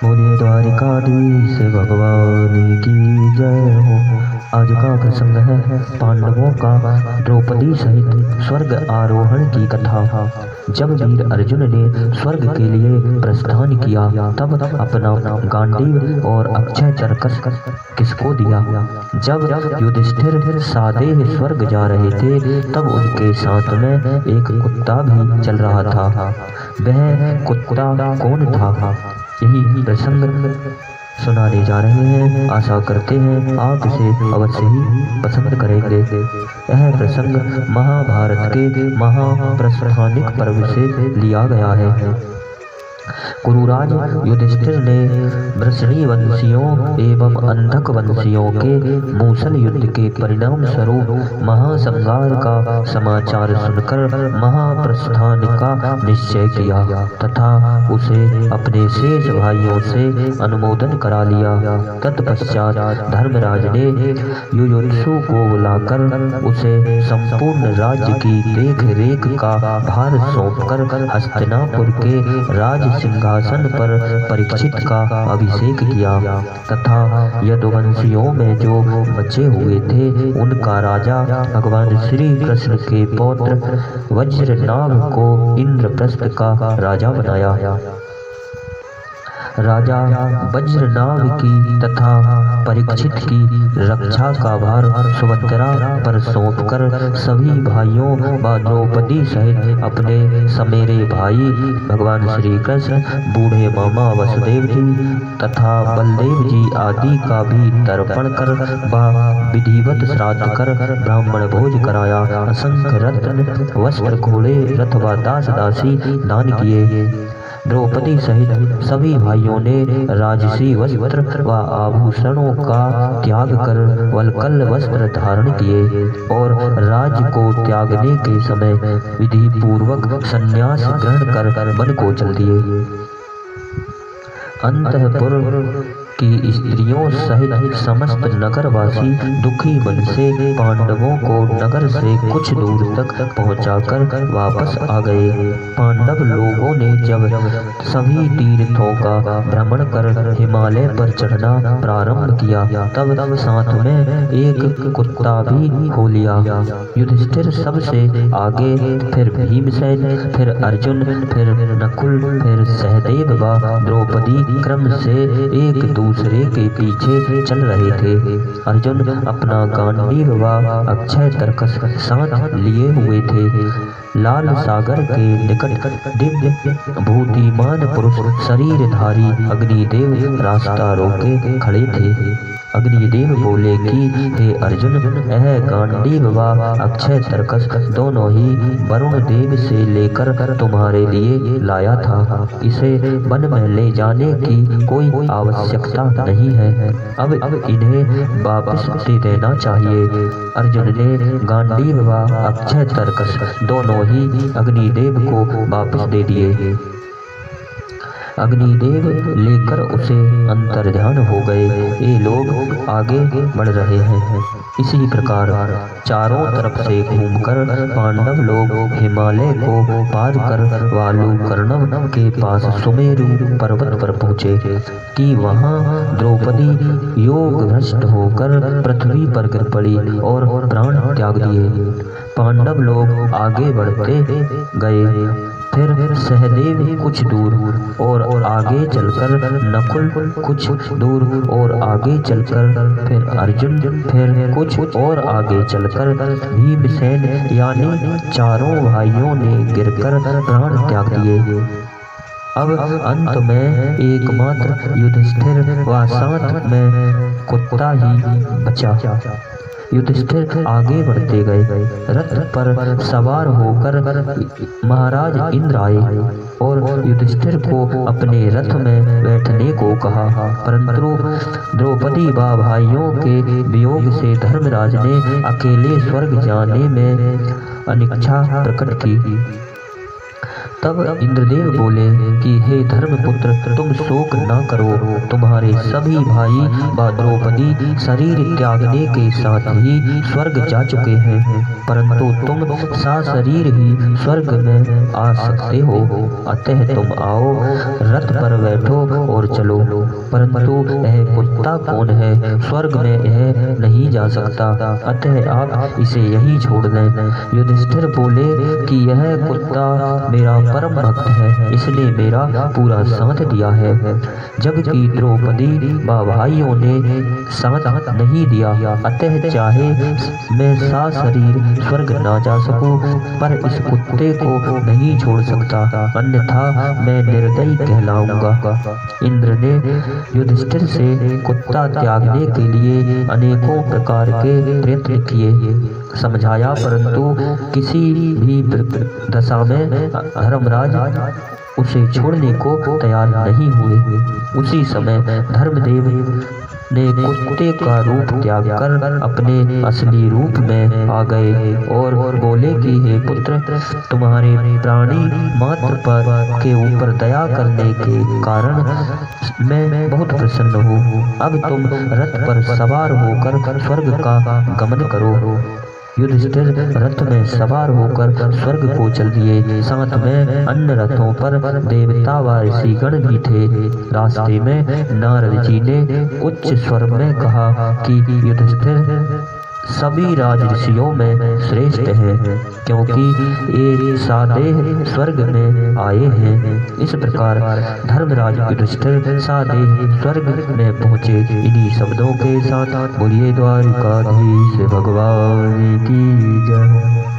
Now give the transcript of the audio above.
बोलिए द्वारिकाधीश भगवान की जय हो। आज का प्रसंग है पांडवों का द्रौपदी सहित स्वर्ग आरोहण की कथा। जब वीर अर्जुन ने स्वर्ग के लिए प्रस्थान किया तब अपना गांडीव और अक्षय चरकस किसको दिया? जब युधिष्ठिर सादेह स्वर्ग जा रहे थे तब उनके साथ में एक कुत्ता भी चल रहा था। वह कुत्ता कौन था? यही प्रसंग सुनाने जा रहे हैं। आशा करते हैं आप इसे अवश्य ही पसंद करेंगे। यह प्रसंग महाभारत के महाप्रस्थानिक पर्व से लिया गया है। कुरुराज युधिष्ठिर ने वृषणी वंशियों एवं अंधक वंशियों के मूसल युद्ध के परिणाम स्वरूप महासंहार का समाचार सुनकर महाप्रस्थान का निश्चय किया तथा उसे अपने शेष भाइयों से अनुमोदन करा लिया। तत्पश्चात धर्मराज ने युयुत्सु को बुलाकर उसे संपूर्ण राज्य की देख रेख का भार सौंपकर हस्तिनापुर के राज सिंहासन पर परीक्षित का अभिषेक किया तथा यदुवंशियों में जो बचे हुए थे उनका राजा भगवान श्री कृष्ण के पौत्र वज्रनाभ को इंद्रप्रस्थ का राजा बनाया। राजा वज्रनाभ की तथा परीक्षित की रक्षा का भार सुभद्रा पर सौंपकर सभी भाइयों व द्रौपदी सहित अपने समेरे भाई भगवान श्री कृष्ण, बूढ़े मामा वसुदेव जी तथा बलदेव जी आदि का भी तर्पण कर व विधिवत श्राद्ध कर ब्राह्मण भोज कराया। असंख्य रत्न वस्त्र घोड़े रथ व दास दासी दान किए। द्रौपदी सहित सभी भाइयों ने राजसी वस्त्र व आभूषणों का त्याग कर वल्कल वस्त्र धारण किए और राज्य को त्यागने के समय विधि पूर्वक संन्यास ग्रहण कर वन को चल दिए। अंतःपुर की स्त्रियों सहित समस्त नगरवासी दुखी मन से पांडवों को नगर से कुछ दूर तक पहुंचाकर वापस आ गए। पांडव लोगों ने जब सभी तीर्थों का भ्रमण कर हिमालय पर चढ़ना प्रारंभ किया तब साथ में एक कुत्ता भी खो लिया। युधिष्ठिर सबसे आगे, फिर भीमसेन, फिर अर्जुन, फिर नकुल, फिर सहदेव व द्रौपदी क्रम से एक दूसरे के पीछे चल रहे थे। अर्जुन अपना गांडीव व अक्षय तरकस साथ लिए हुए थे। लाल सागर के निकट दिव्य भूतिमान पुरुष शरीरधारी अग्निदेव रास्ता रोके खड़े थे। अग्निदेव बोले कि हे अर्जुन, यह गांडीव व अक्षय तरकस दोनों ही वरुण देव से लेकर तुम्हारे लिए लाया था। इसे वन में ले जाने की कोई आवश्यकता नहीं है। अब इन्हें वापस दे देना चाहिए। अर्जुन ने गांडीव व अक्षय तरकस दोनों ही अग्निदेव को वापस दे दिए। अग्निदेव लेकर उसे अंतर्ध्यान हो गए। ये लोग आगे बढ़ रहे हैं। इसी प्रकार चारों तरफ से घूमकर पांडव लोग हिमालय को पार कर वालुकर्णम के पास सुमेरु पर्वत पर पहुँचे कि वहाँ द्रौपदी योग भ्रष्ट होकर पृथ्वी पर गिर पड़ी और प्राण त्याग दिए। पांडव लोग आगे बढ़ते गए। फिर सहदेव कुछ दूर और आगे चलकर नकुल कुछ दूर और आगे चलकर फिर अर्जुन, फिर कुछ और आगे चलकर भीमसेन, यानी चारों भाइयों ने गिरकर प्राण त्याग दिए। अब अंत में एकमात्र युधिष्ठिर व साथ में कुत्ता ही बचा। युधिष्ठिर आगे बढ़ते गए। रथ पर सवार होकर महाराज इंद्र आए और युधिष्ठिर को अपने रथ में बैठने को कहा, परंतु द्रौपदी व भाइयों के वियोग से धर्मराज ने अकेले स्वर्ग जाने में अनिच्छा प्रकट की। तब इंद्रदेव बोले कि हे धर्मपुत्र, तुम शोक न करो। तुम्हारे सभी भाई व द्रौपदी शरीर त्यागने के साथ ही स्वर्ग जा चुके हैं, परंतु तुम सशरीर ही स्वर्ग में आ सकते हो। अतः तुम आओ, रथ पर बैठो और चलो। परंतु यह कुत्ता कौन है? स्वर्ग में यह नहीं जा सकता, अतः आप इसे यही छोड़ दें। युधिष्ठिर बोले कि यह कुत्ता मेरा परम भक्त है, इसने मेरा पूरा साथ दिया है, जबकि द्रौपदी व भाइयों ने साथ नहीं दिया। अतः चाहे मैं सशरीर स्वर्ग न जा सकूं, पर इस कुत्ते को नहीं छोड़ सकता, अन्यथा मैं निर्दयी कहलाऊंगा। इंद्र ने युधिष्ठिर से कुत्ता त्यागने के लिए अनेकों प्रकार के प्रयत्न किए, समझाया, परंतु किसी भी दशा में धर्मराज उसे छोड़ने को तैयार नहीं हुए। उसी समय धर्मदेव ने कुत्ते का रूप त्याग कर अपने असली रूप में आ गए और बोले कि हे पुत्र, तुम्हारे प्राणी मात्र पर के ऊपर दया करने के कारण मैं बहुत प्रसन्न हूँ। अब तुम रथ पर सवार होकर स्वर्ग का गमन करो। युधिष्ठिर रथ में सवार होकर स्वर्ग को चल दिए। साथ में अन्य रथों पर देवता व ऋषिगण भी थे। रास्ते में नारद जी ने उच्च स्वर में कहा कि युधिष्ठिर सभी राजऋषियों में श्रेष्ठ है, क्योंकि ये सादेह स्वर्ग में आए हैं। इस प्रकार धर्मराज युधिष्ठिर सादेह स्वर्ग में पहुँचे। इन्हीं शब्दों के साथ बोलिए द्वारिकाधीश भगवान की जय।